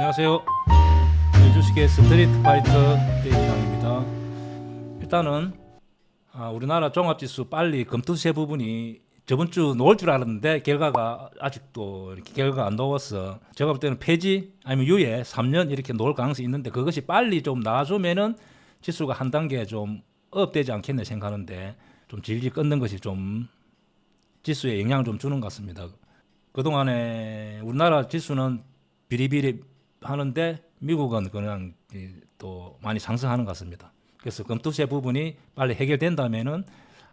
안녕하세요. 주식의 스트리트 파이터 데이터입니다. 일단은 우리나라 종합지수 빨리 검토세 부분이 저번 주 나올 줄 알았는데 결과가 아직도 이렇게 결과가 안 나왔어. 제가 볼 때는 폐지 아니면 유예 3년 이렇게 나올 가능성이 있는데 그것이 빨리 좀 나와주면은 지수가 한 단계 좀 업되지 않겠네 생각하는데 좀 질질 끊는 것이 좀 지수에 영향을 좀 주는 것 같습니다. 그동안에 우리나라 지수는 비리비리 하는데 미국은 그냥 또 많이 상승하는 것 같습니다. 그래서 검토세 부분이 빨리 해결된다면은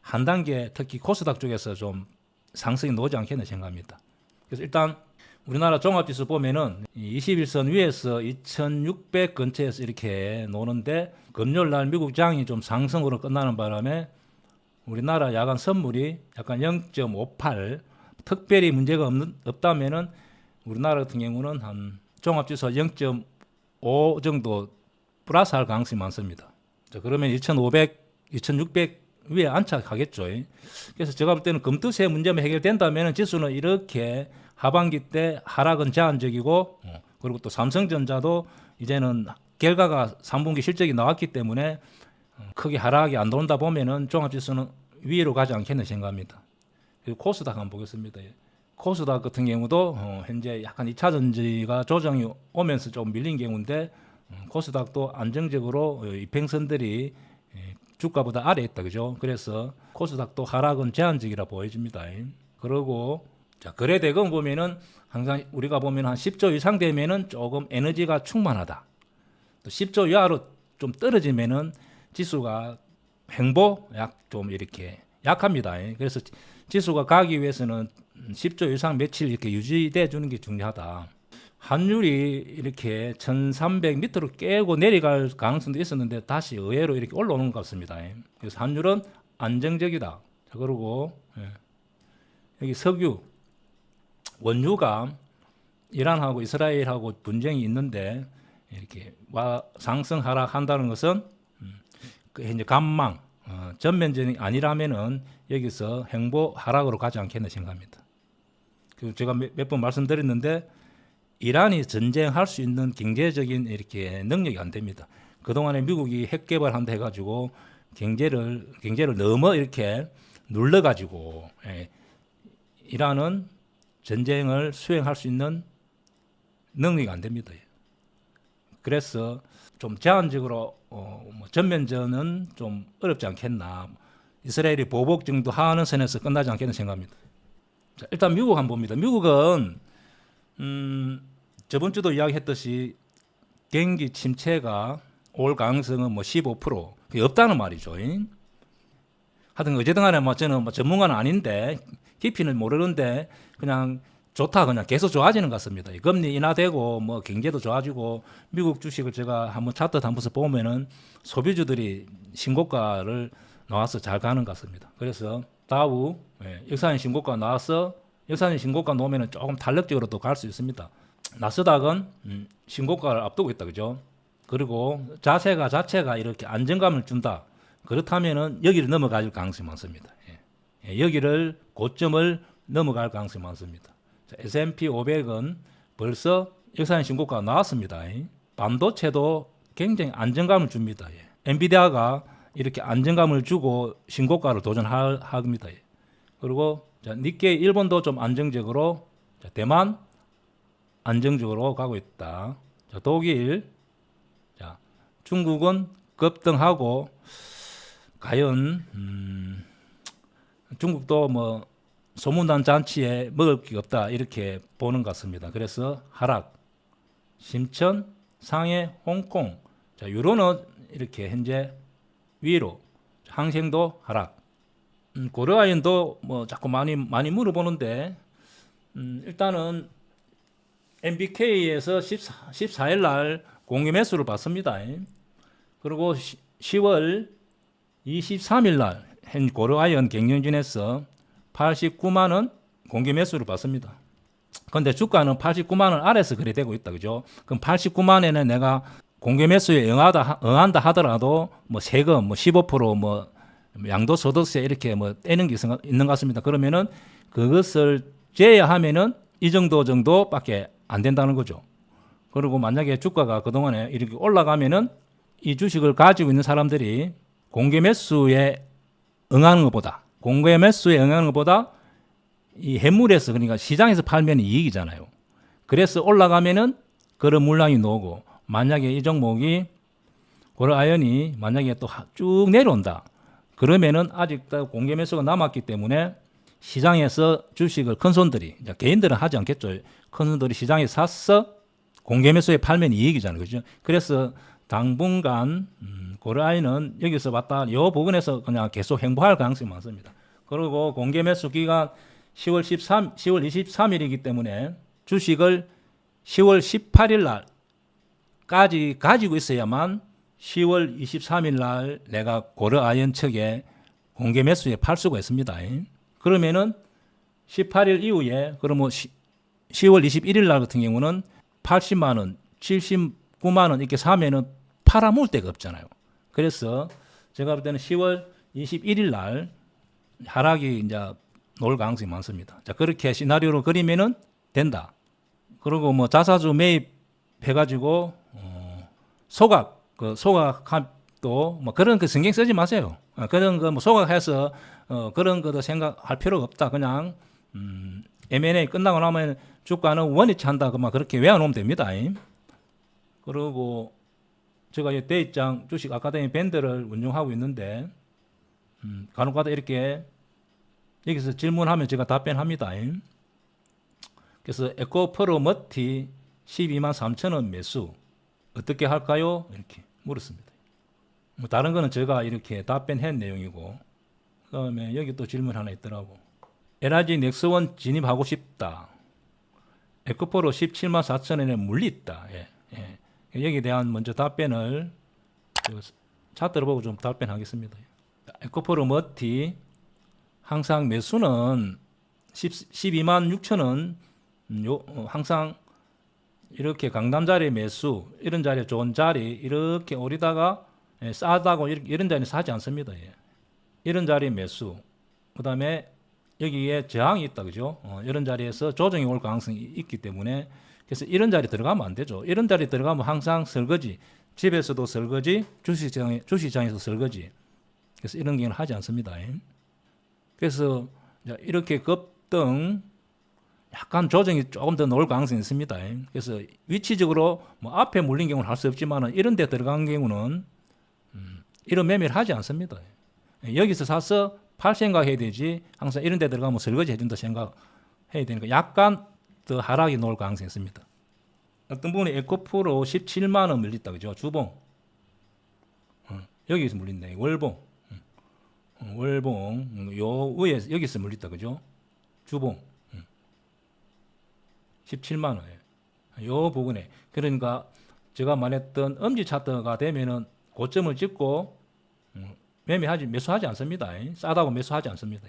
한 단계 특히 코스닥 쪽에서 좀 상승이 나오지 않겠나 생각합니다. 그래서 일단 우리나라 종합지수 보면은 21선 위에서 2600 근처에서 이렇게 노는데 금요일 날 미국 장이 좀 상승으로 끝나는 바람에 우리나라 야간 선물이 약간 0.58 특별히 문제가 없다면은 우리나라 같은 경우는 한 종합지수 0.5 정도 플러스할 가능성이 많습니다. 자, 그러면 2,500, 2,600 위에 안착하겠죠. 그래서 제가 볼 때는 검토세 문제만 해결된다면 지수는 이렇게 하반기 때 하락은 제한적이고 그리고 또 삼성전자도 이제는 결과가 3분기 실적이 나왔기 때문에 크게 하락이 안 나온다 보면은 종합지수는 위로 가지 않겠나 생각합니다. 그리고 코스닥 한번 보겠습니다. 코스닥 같은 경우도 현재 약간 2차 전지가 조정이 오면서 좀 밀린 경우인데 코스닥도 안정적으로 이평선들이 주가보다 아래에 있다 그죠? 그래서 코스닥도 하락은 제한적이라 보여집니다. 그리고 자, 거래대금 보면은 항상 우리가 보면 한 10조 이상 되면은 조금 에너지가 충만하다. 또 10조 이하로 좀 떨어지면은 지수가 횡보 좀 이렇게 약합니다. 그래서 지수가 가기 위해서는 10조 이상 며칠 이렇게 유지돼 주는 게 중요하다. 환율이 이렇게 1300 밑으로 깨고 내려갈 가능성도 있었는데 다시 의외로 이렇게 올라오는 것 같습니다. 그래서 환율은 안정적이다. 자, 그리고 여기 석유 원유가 이란하고 이스라엘하고 분쟁이 있는데 이렇게 상승 하락한다는 것은 현재 관망 전면전이 아니라면은 여기서 횡보 하락으로 가지 않겠나 생각합니다. 그리고 제가 몇 번 말씀드렸는데 이란이 전쟁할 수 있는 경제적인 이렇게 능력이 안 됩니다. 그동안에 미국이 핵 개발한다 해가지고 경제를 너무 이렇게 눌러가지고 이란은 전쟁을 수행할 수 있는 능력이 안 됩니다. 그래서 좀 제한적으로 전면전은 좀 어렵지 않겠나. 이스라엘이 보복 정도 하는 선에서 끝나지 않겠나 생각합니다. 자, 일단 미국 한번 봅니다. 미국은 저번 주도 이야기했듯이 경기 침체가 올 가능성은 15% 그게 없다는 말이죠. 하여튼 어쨌든 간에 저는 전문가는 아닌데 깊이는 모르는데 그냥 좋다 그냥 계속 좋아지는 것 같습니다. 금리 인하되고 경제도 좋아지고 미국 주식을 제가 한번 차트 한번서 보면은 소비주들이 신고가를 나와서 잘 가는 것 같습니다. 그래서 다우 역사적인 신고가 나와서 역사적인 신고가 놓으면 조금 탄력적으로 또 갈 수 있습니다. 나스닥은 신고가를 앞두고 있다 그죠? 그리고 자체가 이렇게 안정감을 준다. 그렇다면은 여기를 넘어갈 가능성이 많습니다. 여기를 고점을 넘어갈 가능성이 많습니다. 자, S&P 500은 벌써 역사적인 신고가가 나왔습니다. 반도체도 굉장히 안정감을 줍니다. 엔비디아가 이렇게 안정감을 주고 신고가를 도전합니다. 그리고 자, 니케이 일본도 좀 안정적으로 자, 대만 안정적으로 가고 있다. 자, 독일 자, 중국은 급등하고 과연 중국도 소문난 잔치에 먹을 게 없다 이렇게 보는 것 같습니다. 그래서 하락 심천 상해 홍콩 자, 유로는 이렇게 현재 위로 항생도 하락 고려아연도 자꾸 많이 물어보는데 일단은 MBK에서 14일 날 공개 매수를 받습니다. 그리고 10월 23일 날 현 고려아연 경영진에서 89만 원 공개 매수를 받습니다. 그런데 주가는 89만 원 아래서 거래되고 있다 그죠? 그럼 89만 원에 내가 공개 매수에 응한다 하더라도 세금 15% 양도소득세 이렇게 떼는 게 있는 것 같습니다. 그러면은 그것을 제외하면은 이 정도밖에 안 된다는 거죠. 그리고 만약에 주가가 그동안에 이렇게 올라가면은 이 주식을 가지고 있는 사람들이 공개 매수에 응하는 것보다 이 해물에서 그러니까 시장에서 팔면 이익이잖아요. 그래서 올라가면은 그런 물량이 나오고 만약에 이 종목이 고려아연이 만약에 또 쭉 내려온다. 그러면은 아직도 공개 매수가 남았기 때문에 시장에서 주식을 큰 손들이 개인들은 하지 않겠죠. 큰 손들이 시장에 사서 공개 매수에 팔면 이익이잖아요. 그죠? 그래서 당분간 고려아연은 여기서 봤다 이 부분에서 그냥 계속 행보할 가능성이 많습니다. 그리고 공개 매수 기간 10월 23일이기 때문에 주식을 10월 18일 날까지 가지고 있어야만 10월 23일 날 내가 고려아연 측에 공개 매수에 팔 수가 있습니다. 그러면은 18일 이후에 그러면 10월 21일 날 같은 경우는 80만 원, 79만 원 이렇게 사면은 팔아먹을 데가 없잖아요. 그래서 제가 볼 때는 10월 21일 날 하락이 이제 놓을 가능성이 많습니다. 자, 그렇게 시나리오로 그리면은 된다. 그리고 뭐 자사주 매입해가지고 소각도 뭐 그런 거 신경 쓰지 마세요. 그런 거 뭐 소각해서 그런 것도 생각할 필요가 없다. 그냥 M&A 끝나고 나면 주가는 원위치 한다. 그만 그렇게 외워놓으면 됩니다. 그리고 제가 이 대입장 주식 아카데미 밴드를 운영하고 있는데 간혹가다 이렇게 여기서 질문하면 제가 답변합니다. 그래서 에코프로 머티 12만 3천 원 매수 어떻게 할까요? 이렇게 물었습니다. 뭐 다른 거는 제가 이렇게 답변한 내용이고 그다음에 여기 또 질문 하나 있더라고. LIG 넥스원 진입하고 싶다. 에코프로 17만 4천 원에 물리있다. 예. 여기에 대한 먼저 답변을 차트를 보고 좀 답변하겠습니다. 에코프로 머티 항상 매수는 12만 6천 원 항상 이렇게 강남 자리 매수 이런 자리에 좋은 자리 이렇게 오리다가 싸다고 이런 자리는 사지 않습니다. 이런 자리 매수 그 다음에 여기에 저항이 있다 그죠? 이런 자리에서 조정이 올 가능성이 있기 때문에 그래서 이런 자리 들어가면 안 되죠. 이런 자리 들어가면 항상 설거지 집에서도 설거지 주식시장에서 설거지 그래서 이런 경우는 하지 않습니다. 그래서 이렇게 급등 약간 조정이 조금 더 나올 가능성이 있습니다. 그래서 위치적으로 뭐 앞에 물린 경우는 할 수 없지만 이런 데 들어간 경우는 이런 매매를 하지 않습니다. 여기서 사서 팔 생각해야 되지 항상 이런 데 들어가면 설거지 해준다 생각해야 되니까 약간 더 하락이 나올 가능성이 있습니다. 어떤 분이 에코프로 17만 원 물렸다 그죠? 주봉 여기서 물린다. 월봉 요 위에 여기서 물렸다 그죠? 주봉 17만 원. 요 부분에 그러니까 제가 말했던 엄지 차트가 되면은 고점을 찍고 매수하지 않습니다. 싸다고 매수하지 않습니다.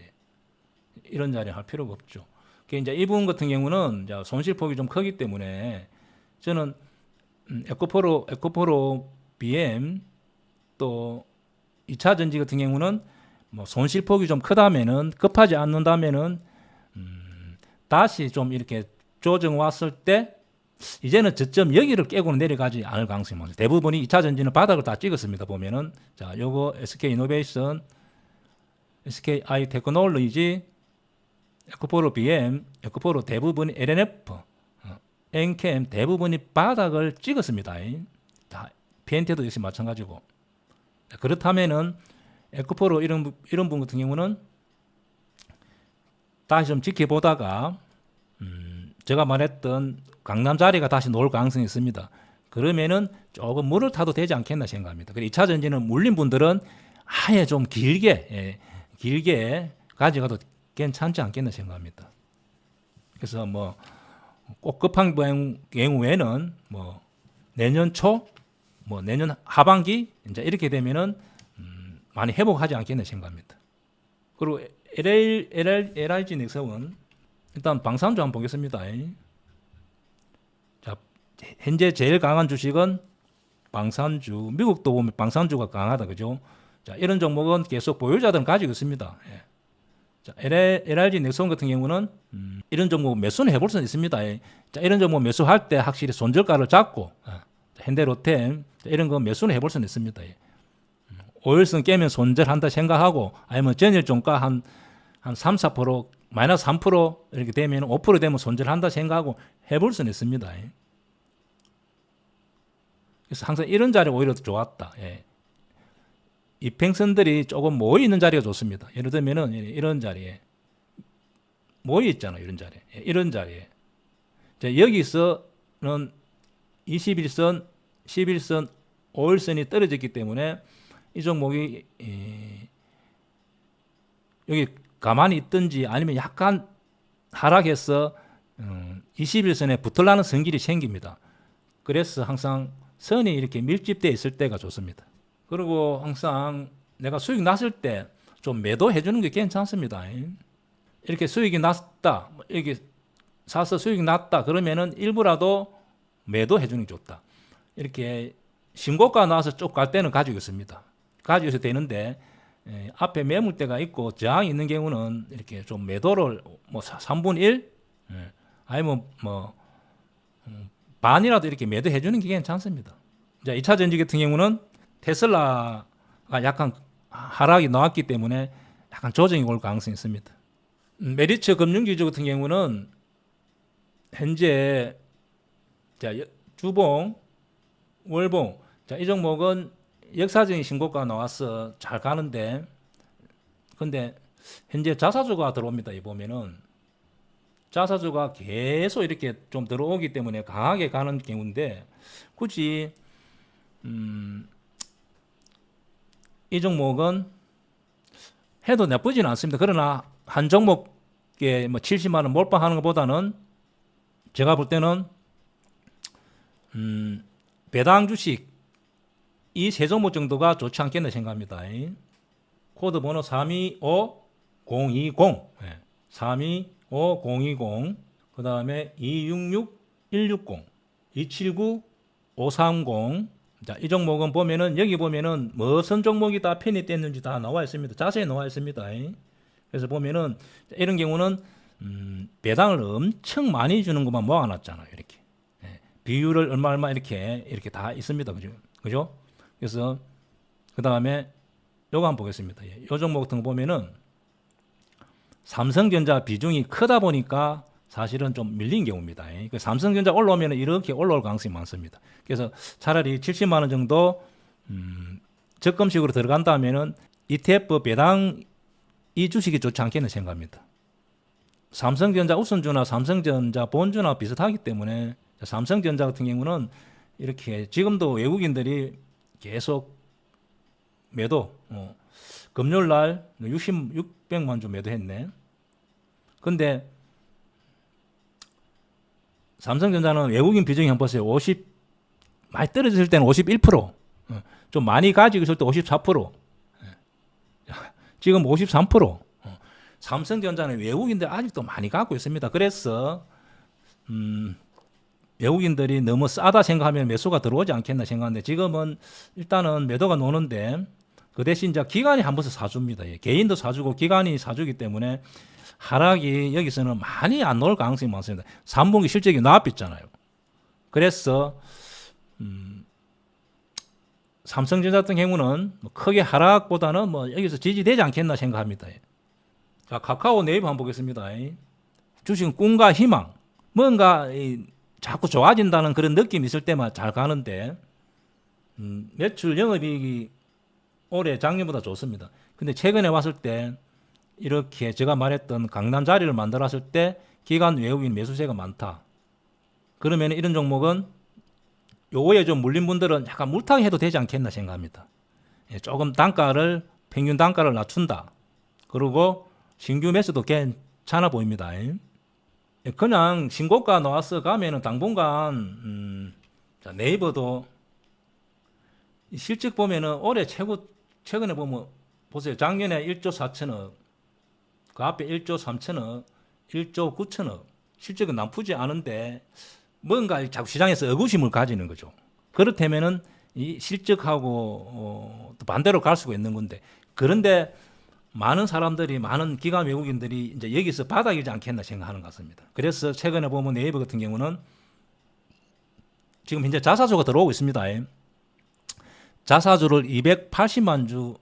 이런 자리 할 필요가 없죠. 이제 이 부분 같은 경우는 이제 손실폭이 좀 크기 때문에 저는 에코프로 BM 또 2차 전지 같은 경우는 뭐 손실폭이 좀 크다면은 급하지 않는다면은 다시 좀 이렇게 조정 왔을 때 이제는 저점 여기를 깨고는 내려가지 않을 가능성이 많습니다. 대부분이 2차 전지는 바닥을 다 찍었습니다. 보면은 자, 요거 SK 이노베이션, SKI 테크놀로지, 에코프로 BM, 에코프로 대부분이 LNF, 엔캠 대부분이 바닥을 찍었습니다. 다 PNT도 역시 마찬가지고. 그렇다면은 에코프로 이런 분 같은 경우는 다시 좀 지켜보다가 제가 말했던 강남 자리가 다시 놓을 가능성이 있습니다. 그러면은 조금 물을 타도 되지 않겠나 생각합니다. 그리고 2차 전지는 물린 분들은 아예 좀 길게 가져가도 괜찮지 않겠나 생각합니다. 그래서 뭐 꼭 급한 경우에는 뭐 내년 초, 뭐 내년 하반기 이제 이렇게 되면은 많이 회복하지 않겠나 생각합니다. 그리고 LIG 넥스원 일단 방산주 한번 보겠습니다. 자, 현재 제일 강한 주식은 방산주. 미국도 보면 방산주가 강하다, 그죠? 자, 이런 종목은 계속 보유자들은 가지고 있습니다. 자, LRG 넥스원 같은 경우는 이런 종목 매수는 해볼 수는 있습니다. 자, 이런 종목 매수할 때 확실히 손절가를 잡고 현대로템 이런 거 매수는 해볼 수는 있습니다. 5일선 깨면 손절한다 생각하고 아니면 전일 종가 한 3, 4% 마이너스 3% 이렇게 되면 5% 되면 손절한다 생각하고 해볼 수는 있습니다. 그래서 항상 이런 자리가 오히려 더 좋았다. 이평선들이 조금 모여 있는 자리가 좋습니다. 예를 들면은 이런 자리에 모여 있잖아요. 이런 자리에. 이런 자리에. 자, 여기서는 21선, 11선, 5일선이 떨어졌기 때문에 이 종목이 여기 가만히 있든지 아니면 약간 하락해서 21선에 붙으려는 성질이 생깁니다. 그래서 항상 선이 이렇게 밀집되어 있을 때가 좋습니다. 그리고 항상 내가 수익 났을 때 좀 매도해 주는 게 괜찮습니다. 이렇게 수익이 났다, 이렇게 사서 수익이 났다 그러면은 일부라도 매도해 주는 게 좋다. 이렇게 신고가 나와서 쭉 갈 때는 가지고 있습니다. 가지고 있어도 되는데 앞에 매물대가 있고 저항이 있는 경우는 이렇게 좀 매도를 뭐 3분의 1 아니면 뭐 반이라도 이렇게 매도해 주는 게 괜찮습니다. 자, 2차 전지 같은 경우는 테슬라가 약간 하락이 나왔기 때문에 약간 조정이 올 가능성이 있습니다. 메리츠 금융지주 같은 경우는 현재 자, 주봉, 월봉, 자, 이 종목은 역사적인 신고가가 나와서 잘 가는데, 근데 현재 자사주가 들어옵니다. 이 보면은 자사주가 계속 이렇게 좀 들어오기 때문에 강하게 가는 경우인데, 굳이 이 종목은 해도 나쁘지는 않습니다. 그러나 한 종목에 뭐 70만 원 몰빵하는 것보다는 제가 볼 때는 배당 주식 이 세 종목 정도가 좋지 않겠나 생각합니다. 코드 번호 325020, 325020, 그 다음에 266160, 279530. 자, 이 종목은 보면은 여기 보면은 무슨 종목이 다 편입됐는지 다 나와 있습니다. 자세히 나와 있습니다. 그래서 보면은 이런 경우는 배당을 엄청 많이 주는 것만 모아놨잖아요. 이렇게 비율을 얼마 이렇게 다 있습니다. 그죠? 그래서 그 다음에 요거 한번 보겠습니다. 요 종목 같은 거 보면은 삼성전자 비중이 크다 보니까 사실은 좀 밀린 경우입니다. 그 삼성전자 올라오면 이렇게 올라올 가능성이 많습니다. 그래서 차라리 70만 원 정도 적금식으로 들어간다면은 ETF 배당 이 주식이 좋지 않겠는 생각합니다. 삼성전자 우선주나 삼성전자 본주나 비슷하기 때문에 삼성전자 같은 경우는 이렇게 지금도 외국인들이 계속 매도, 금요일 날 600만 주 매도했네. 근데 삼성전자는 외국인 비중이 한번 보세요. 많이 떨어졌을 때는 51%, 좀 많이 가지고 있을 때 54%, 지금 53%. 삼성전자는 외국인들 아직도 많이 갖고 있습니다. 그래서 외국인들이 너무 싸다 생각하면 매수가 들어오지 않겠나 생각하는데 지금은 일단은 매도가 노는데 그 대신 이제 기관이 한 번씩 사줍니다. 개인도 사주고 기관이 사주기 때문에 하락이 여기서는 많이 안 나올 가능성이 많습니다. 3분기 실적이 나왔잖아요. 그래서 삼성전자 같은 경우는 뭐 크게 하락보다는 뭐 여기서 지지되지 않겠나 생각합니다. 자, 카카오 네이버 한번 보겠습니다. 주식은 꿈과 희망, 뭔가 자꾸 좋아진다는 그런 느낌이 있을 때만 잘 가는데 매출 영업이익이 올해 작년보다 좋습니다. 근데 최근에 왔을 때 이렇게 제가 말했던 강남 자리를 만들었을 때 기관 외국인 매수세가 많다. 그러면 이런 종목은 요거에 좀 물린 분들은 약간 물타기해도 되지 않겠나 생각합니다. 조금 평균 단가를 낮춘다. 그리고 신규 매수도 괜찮아 보입니다. 그냥 신고가 나와서 가면은 당분간 자, 네이버도 실적 보면은 올해 최근에 보면 보세요. 작년에 1조 4천억, 그 앞에 1조 3천억, 1조 9천억. 실적은 나쁘지 않은데 뭔가 자꾸 시장에서 의구심을 가지는 거죠. 그렇다면은 이 실적하고 또 반대로 갈 수가 있는 건데, 그런데 많은 사람들이 많은 기관 외국인들이 이제 여기서 바닥이지 않겠나 생각하는 것 같습니다. 그래서 최근에 보면 네이버 같은 경우는 지금 현재 자사주가 들어오고 있습니다. 자사주를 280만 주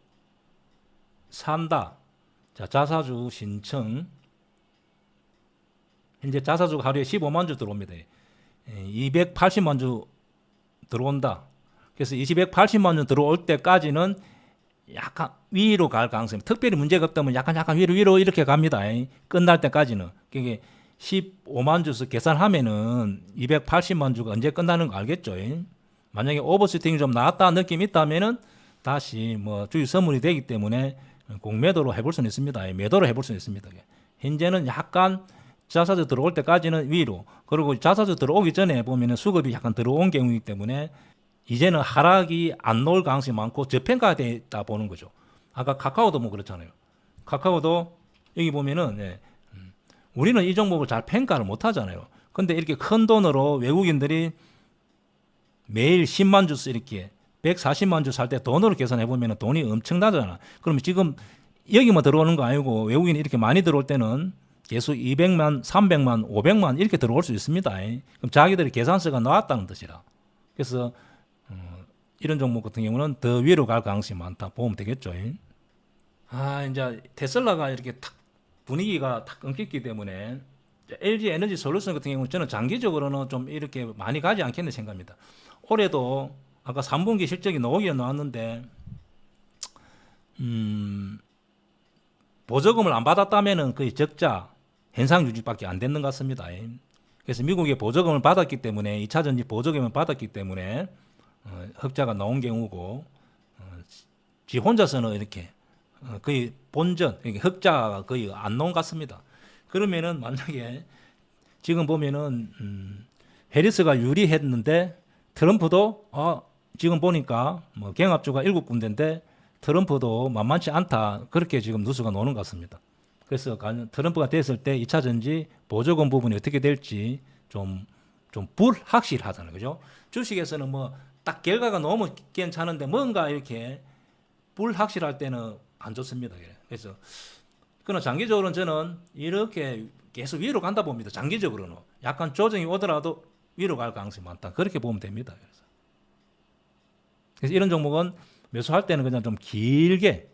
산다. 자, 자사주 신청. 현재 자사주가 하루에 15만 주 들어옵니다. 280만 주 들어온다. 그래서 280만 주 들어올 때까지는 약간 위로 갈 가능성이, 특별히 문제가 없다면 약간 위로 이렇게 갑니다. 끝날 때까지는. 그게 15만 주에서 계산하면은 280만 주가 언제 끝나는 거 알겠죠? 만약에 오버슈팅이 좀 나왔다 느낌이 있다면은 다시 뭐 주식 선물이 되기 때문에 공매도로 해볼 수는 있습니다. 매도로 해볼 수는 있습니다. 현재는 약간 자사주 들어올 때까지는 위로, 그리고 자사주 들어오기 전에 보면은 수급이 약간 들어온 경우이기 때문에 이제는 하락이 안 나올 가능성이 많고 저평가가 됐다 보는 거죠. 아까 카카오도 뭐 그렇잖아요. 카카오도 여기 보면은 우리는 이 종목을 잘 평가를 못 하잖아요. 근데 이렇게 큰 돈으로 외국인들이 매일 10만 주씩 이렇게 140만 주 살 때 돈으로 계산해 보면 돈이 엄청나잖아. 그러면 지금 여기만 들어오는 거 아니고 외국인이 이렇게 많이 들어올 때는 계속 200만, 300만, 500만 이렇게 들어올 수 있습니다. 그럼 자기들의 계산서가 나왔다는 뜻이라. 그래서 이런 종목 같은 경우는 더 위로 갈 가능성이 많다 보면 되겠죠. 이제 테슬라가 이렇게 탁 분위기가 탁 끊겼기 때문에 LG 에너지 솔루션 같은 경우는 저는 장기적으로는 좀 이렇게 많이 가지 않겠는 생각입니다. 올해도 아까 3분기 실적이 나왔는데 보조금을 안 받았다면은 거의 적자 현상 유지밖에 안 되는 것 같습니다. 그래서 미국의 보조금을 받았기 때문에 2차 전지 보조금을 받았기 때문에 흑자가 나온 경우고 지 혼자서는 이렇게 거의 본전 흑자가 거의 안 나온 것 같습니다. 그러면은 만약에 지금 보면은 해리스가 유리했는데 트럼프도 지금 보니까 뭐 경합주가 7군데인데 트럼프도 만만치 않다, 그렇게 지금 뉴스가 나오는 것 같습니다. 그래서 트럼프가 됐을 때 2차 전지 보조금 부분이 어떻게 될지 좀 불확실하잖아요. 그죠? 주식에서는 뭐 딱 결과가 너무 괜찮은데 뭔가 이렇게 불확실할 때는 안 좋습니다. 그래서 그러나 장기적으로는 저는 이렇게 계속 위로 간다 봅니다. 장기적으로는 약간 조정이 오더라도 위로 갈 가능성이 많다, 그렇게 보면 됩니다. 그래서 이런 종목은 매수할 때는 그냥 좀 길게,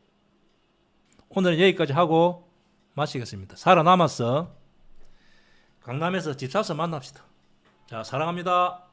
오늘은 여기까지 하고 마치겠습니다. 살아남았어 강남에서 집 사서 만납시다. 자, 사랑합니다.